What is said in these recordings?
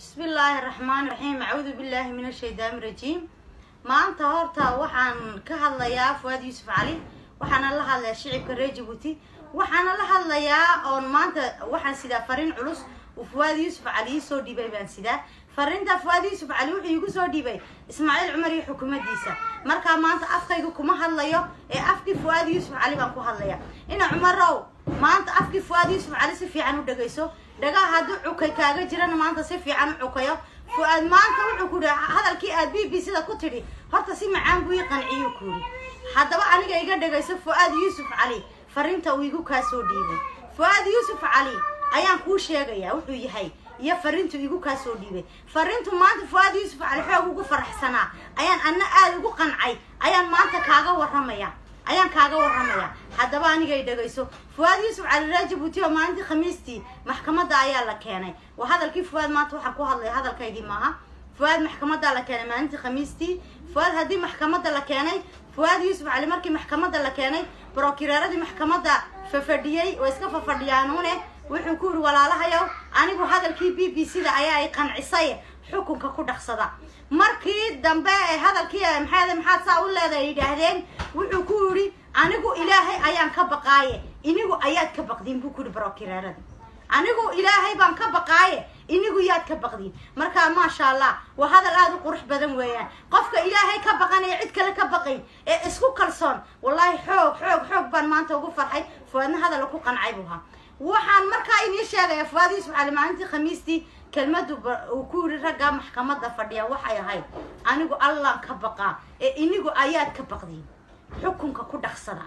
بسم الله الرحمن الرحيم. أعوذ بالله من الشيطان الرجيم. ما أنت هرتا وحن كهالليا فؤاد يوسف علي وحن الله على شعب كريجبوتي وحن الله على يا أون ما أنت وحن سيدا فرين علوس وفؤاد يوسف علي سو ديبي بان سيدا فرين دا فؤاد يوسف علي وحيجو سو ديبي إسماعيل عمري حكومة ديسا مركا ما أنت أفكيجو كما هالليا أفكي فؤاد يوسف علي بانكو هالليا إن عمره ما أنت أفكي فؤاد يوسف علي سفي عنو دقيسو دقا هادو عكي كاغا جيران ما أنت سفي عنو عكيو فؤاد ما أنت وحكوري هذا الكي أدبي بيسيدا كتري هرتا سي معان بوي قنعيو كوري حتى بقى أنا جايجا دقيسو فؤاد يوسف علي فرينتا ويجو كاسو ديبي فؤاد يوسف علي أيام كوش يا وحو يهي يا فرينتو يجو كاسو ديبي فرينتو ما أنت فؤاد يوسف علي حاجو فرح سنة أيام أنا أدقو قنعي أيام ما أنت كاغا ورميا أيام كاغا ورميا حتى بقى أنا جاي دقيسو فؤاد يوسف علي راجبوتي وما عندي خميستي محكمة دايا لكاني وهذا الكيف فؤاد ما توحكوا هذا الكيدي معها فؤاد محكمة دا لكاني ما عندي خميستي فؤاد هذه محكمة دا لكاني فؤاد يوسف علي مركي محكمة دا لكاني بروكيرارة محكمة دا ففرديي وإسكا ففرديانونه وحكور ولا لها يو أنا جو هذا الكي بي سي دا أي قنعصية حكم ككود خصدا مركي دنبا هذا الكي محاد ساول لا يدهدين وحكوري أنا جو إلهي أيام كبقاية إني جو آيات كبقدين بكور بروكيرارة أنا جو إلهي بان كبقاية إني جو آيات كبقدين مركا ما شاء الله وهذا الآن قرح بدن وياه قفك إلهي كبقاني يعيد كلا كبقين اسكو كرسون والله حوق بان ما أنت وقف فرحي فأنا هذا لكو قنعيبها وحان مركا إني شاغي فؤاد يوسف علي ما أنت خميستي كلمة وكوري رقا محكمة دا فرديا وحايا هاي أنا جو الله كبقا إني جو آيات كبقدين حكمك كود خصدا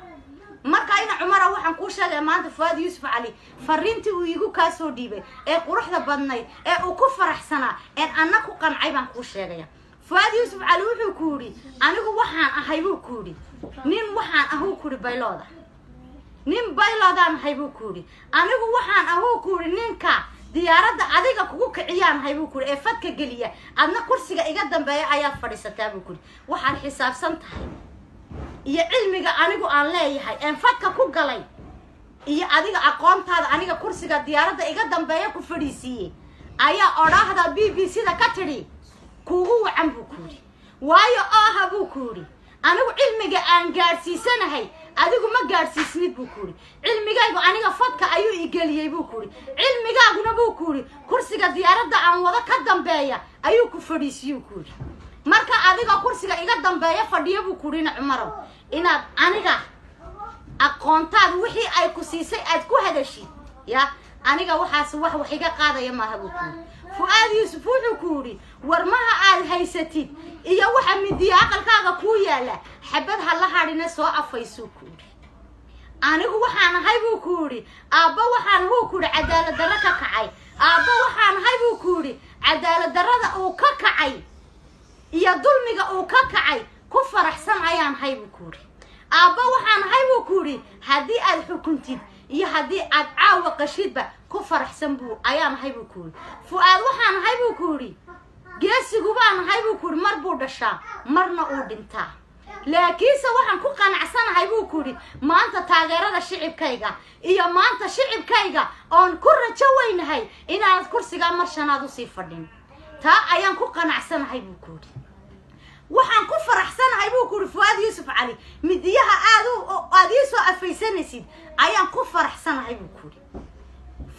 marka ina cumara waxaan ku sheegay maanta Fuad Yusuf Ali fariintii uu igu ka soo dhiibay ee quruxda badnay ee uu ku faraxsanaa ee anna ku qancay baan ku sheegay Fuad Yusuf Ali wuxuu ku yiri anigu waxaan ahay buu ku yiri nin waxaan ahay ku yiri baylooda nin bayloodan ahay buu ku yiri anigu waxaan ahay ku yiri ninka diyaaradda adiga kugu kiciyaan ahay buu ku yiri ee fadka galiya adna kursiga iga dambeeya ayaa fadhiisataa buu ku yiri waxaan xisaabsan tahay iyo cilmiga anigu aan leeyahay aan fadka ku galay iyo adiga aqoontaada aniga kursiga diyaaradda iga dambeeya ku fadhiisiyay ayaa oraahda BBC da ka tiri kuugu wacan buu ku yiri waayo buu ku yiri anigu cilmiga aan gaarsiisanahay adigu ma gaarsiisnid buu ku yiri cilmigaygu aniga fadka ayuu igeliyay buu ku yiri cilmigaaguna buu ku yiri kursiga diyaaradda aan wada ka dambeeya ayuu ku fadhiisiyay ku yiri marka adiga kursiga iga dambeeya fadhiyo buu ku yiri Cumaro inaad aniga aqoontaad wixii ay ku siisay aad ku hadashid ya aniga waxaas wax iga qaadaya ma aha buu ku Fuad Yusuf wuxuu ku yiri warmaha aad haysatid iyo waxa midiya aqalkaaga ku yaala xabad hal haadina soo afayso ku yiri anigu waxaan ahay buu ku yiri aabba waxaan uu ku yiri cadaalad darro ka kacay aabba waxaan ahay buu ku yiri cadaalad darrada uu ka kacay iyo dulmiga uu ka kacay ku faraxsan ayaan hay buu ku yiri aabba waxaan hay buu ku yiri hadii aad xukuntid iyo hadii aad caawa qashidba ku faraxsan buu ayaan hay buu ku yiri Fuad waxaan hay buu ku yiri geesigu baan hay buu ku yiri mar buu dhashaa marna uu dhintaa laakiinse waxaan ku qanacsanahay buu ku yiri maanta taageerada shicibkayga iyo maanta shicibkayga oon ku rajo weynahay inaad kursiga mar shanaad u sii fadhin taa ayaan ku qanacsanahay buu ku yiri waxaan ku faraxsanahay buu ku yiri Fuad Yusuf Ali midiyaha aad soo afaysanaysid ayaan ku faraxsanahay buu ku yiri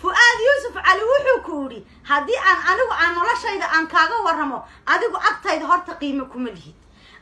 Fuad Yusuf Ali wuxuu ku yiri hadii anigu aan noloshayda aan kaaga waramo adigu agtayda horta qiimo kuma lihid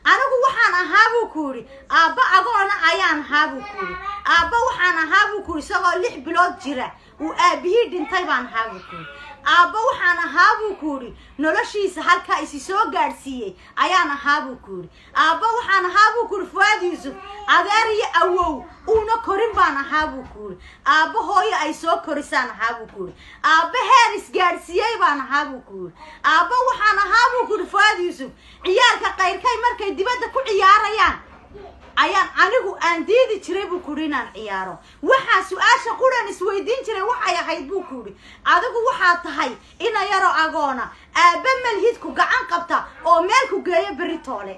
anigu waxaan ahaa buu ku yiri aabba agoona ayaan ahaa buu ku yiri aabba waxaan ahaa buu ku yiri isagoo 6 bilood jira uu aabihii dhintay baan ahaa buu ku yiri aabba waxaan ahaa buu ku yiri noloshiisa halka isi soo gaarsiiyay ayaan ahaa buu ku yiri aabba waxaan ahaa buu ku yiri Fuad Yusuf adeer iyo awow una korin baan ahaa buu ku yiri aabba hooyo ay soo korisaan ahaa buu ku yiri aabba heer is gaarsiiyay baan ahaa buu ku yiri aabba waxaan ahaa buu ku yiri Fuad Yusuf ciyaalka qayrkay markay dibadda ku ciyaarayaan ayaan anigu aan diidi jiray buu ku yiri inaan ciyaaro waxa su'aasha quran isweydiin jiray waxay ahayd buu ku yiri adigu waxa tahay ina yaro agoona aabba malhid ku gacan qabta oo meel ku geeyo beritoole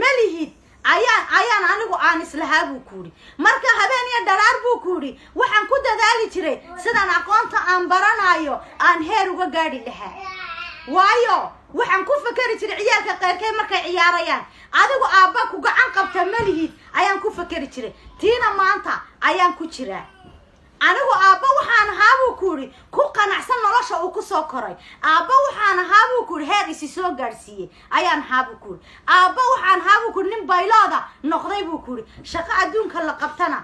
malhid ayaan anigu aan islahaa buu ku yiri marka habeen iyo dharaar buu ku yiri waxaan ku dadaali jiray sidaan aqoonta aan baranayo aan heer uga gaadhi lahaa waayo waxaan ku fakari jiray ciyaalka qayrkay markay ciyaarayaan adigu aabba ku gacan qabta malihid ayaan ku fakari jiray tiina maanta ayaan ku jiraa anigu aabba waxaan ahaabuu kuuri ku qanacsan nolosha uu ku soo koray aabba waxaan ahaabuu kuuri heer isi soo gaarsiiyey ayaan ahaabuu kuuri aabba waxaan ahaabuu kuuri nin baylooda noqday buu kuuri shaqo adduunka la qabtana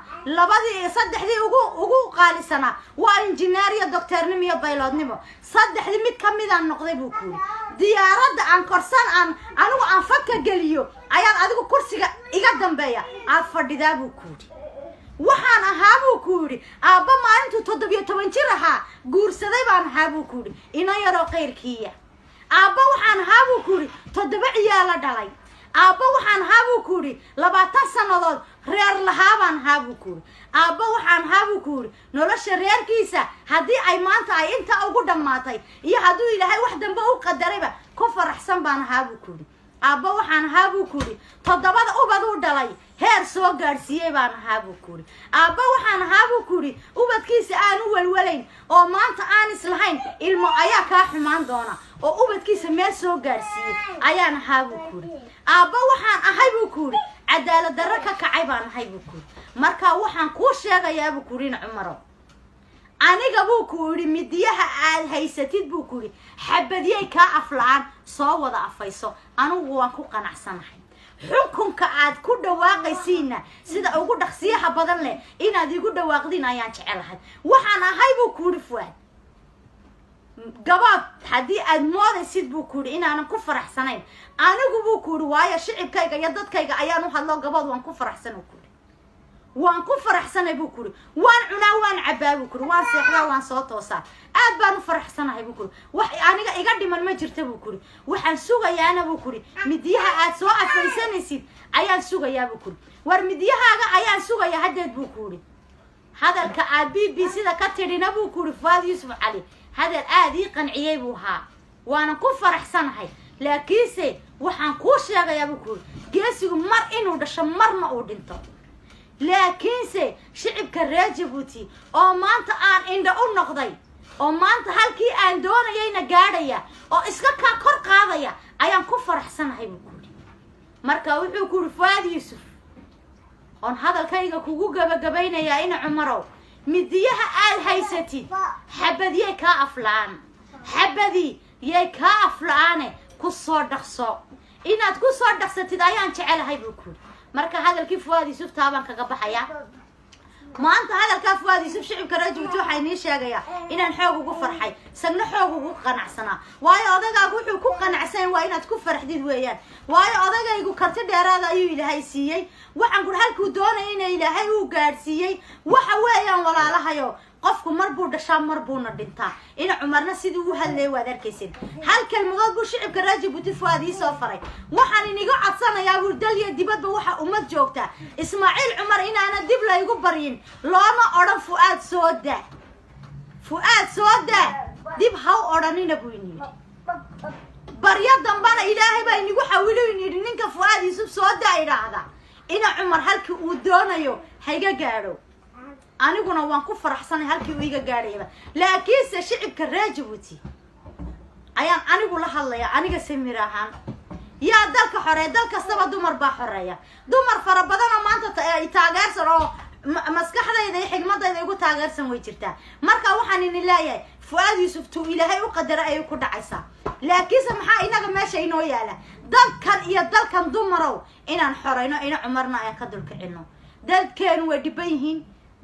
saddexdii ugu qaalisanaa waa injineeriya doctornimo iyo bayloodnimo saddexdii mid ka midaan noqday buu kuuri diyaaradda aan korsan anigu aan fadka geliyo ayaan adigu kursiga iga dambeeya aad fadhidaa buu kuuri waxaan ahaabuu kuuri aabba maalintuu 17 jir ahaa guursaday baan ahaabuu kuuri ina yaroo qayrkiiya aabba waxaan ahaabuu kuuri 7 ciyaalo dhalay aabba waxaan ahaabuu kuuri 20 sanadood reer lahaa baan ahaabuu kuuri aabba waxaan ahaabuu kuuri nolosha reerkiisa haddii ay maanta ay inta ugu dhammaatay iyo hadduu ilaahay wax dambe u qadarayba ku faraxsan baan ahaabuu kuuri aabba waxaan ahaabuu kuuri 7 ubad u dhalay heer soo gaarsiiyey baan ahaabuu kuuri aabba waxaan ahaabuu kuuri ubadkiisa aan u walwalayn oo maanta aan islahayn ilmo ayaa kaa xumaan doona oo ubadkiisa meel soo gaarsiiyey ayaan ahaabuu kuuri aabba waxaan ahaybuu kuuri cadaalad darro ka kacay baan ahaybuu kuuri marka waxaan kuu sheegayaa buu kuuri in Cumaro aniga buu kuuri midiyaha aad haysatid buu kuuri xabadiyay ka aflaan soo wada afayso anigu waan ku qanacsanahay xukunka aad ku dhawaaqaysiina sida ugu dhaqsiyaha badan leh inaad igu dhawaaqdin ayaan jecelahay waxaan ahaybuu kuuri Fuad gabadh haddii aad moodaysid buu kuuri inaanan ku faraxsanayn anigu buu kuuri waayo shicibkayga iyo dadkayga ayaan u hadlo gabadh waan ku faraxsan kuuri waan ku faraxsanay buu kuuri waan cunaa waan cabaa buu kuuri waan seexdaa waan soo toosaa aad baan u faraxsanahay buu kuuri wax aniga iga dhiman ma jirta buu kuuri waxaan sugayaana buu kuuri midiyaha aad soo afaysanaysid ayaan sugayaa buu kuuri war midiyahaaga ayaan sugayaa hadeed buu kuuri hadalka aad BBC-da ka tirina buu kuuri Fuad Yusuf Cali hadal aad ii qanciyay buu haa waana ku faraxsanahay laakiinse waxaan ku sheegayaa buu kuuri geesigu mar inuu dhasho marna uu dhinto laakiinse shicibka reer Djibouti oo maanta aan indha u noqday oo maanta halkii aan doonayayna gaadhaya oo iska ka kor qaadaya ayaan ku faraxsanahay buu kuuri marka wuxuu kuuri Fuad Yusuf on hadalkayga kugu gabagabaynayaa in Cumaro midiyaha aad haysatid xabadiyay ka aflaan xabadiyay ka aflaane ku soo dhaqso inaad ku soo dhaqsatid ayaan jecelahay buu kuuri marka hadalkii Fuad Yusuf taaban kaga baxaya maanta hadalka Fuad Yusuf shicibka reer Djibouti waxay nii sheegaya inaan xoog ugu farxay sagna xoog ugu qanacsana waayo odagaagu wuxuu ku qanacsan waa inaad ku farxdid weeyaan waayo odagaygu karti dheeraad ayuu ilaahay siiyay waxaan ku halkuu doonay in ilaahay uu gaarsiiyay waxa weeyaan walaalahayo qofku marbuu dhashaa marbuuna dhintaa in Cumarna sidii uu hadlay waad arkaysid hal kalmadood buu shicibka reer Djibouti Fuad ii soo faray waxaan iniga codsanayaa buu daliya dibadba waxa ummad joogta Ismaaciil Cumar inaana dib la igu baryin looma oran Fuad soo daa dib ha oranina buu yiri barya dambana ilaahay baa inigu xawilo yiri ninka Fuad Yusuf soo daa iraahda ina Cumar halkii uu doonayo hayga gaadho aniguna waan ku faraxsanahay halkii uu iga gaadhayba laakiinse shicibka reer Djibouti ayaan anigu la hadlaya aniga Samir ahaan yaa dalka xorey dal kastaba dumar baa xoreeya dumar fara badan oo maanta taageersan oo maskaxdayda iyo xigmadayda igu taageersan way jirtaa marka waxaan in leeyahay Fuad Yusuf tuu ilaahay u qadara ay ku dhacaysaa laakiinse maxaa inaga meesha inoo yaala dalkan iyo dalkan dumarow inaan xoreyno ina Cumarna ay ka dulkicino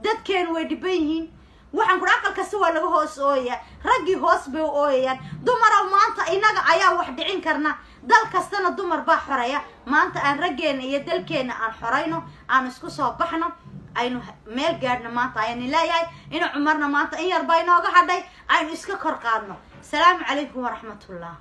dadkeen way dhiban yihiin waxaan ku aqal kasta waa laga hoos ooyaa ragii hoos bay ooyaan dumar maanta inaga ayaa wax dhicin karna dal kastana dumar baa xoreeya maanta aan raggeena iyo dalkeena aan xoreyno aan isku soo baxno aynu meel gaadhna maanta ayaan ilaahay in Cumarna maanta in yar bay nooga hadhay aynu iska kor qaadno salaamu calaykum wa rahmatullah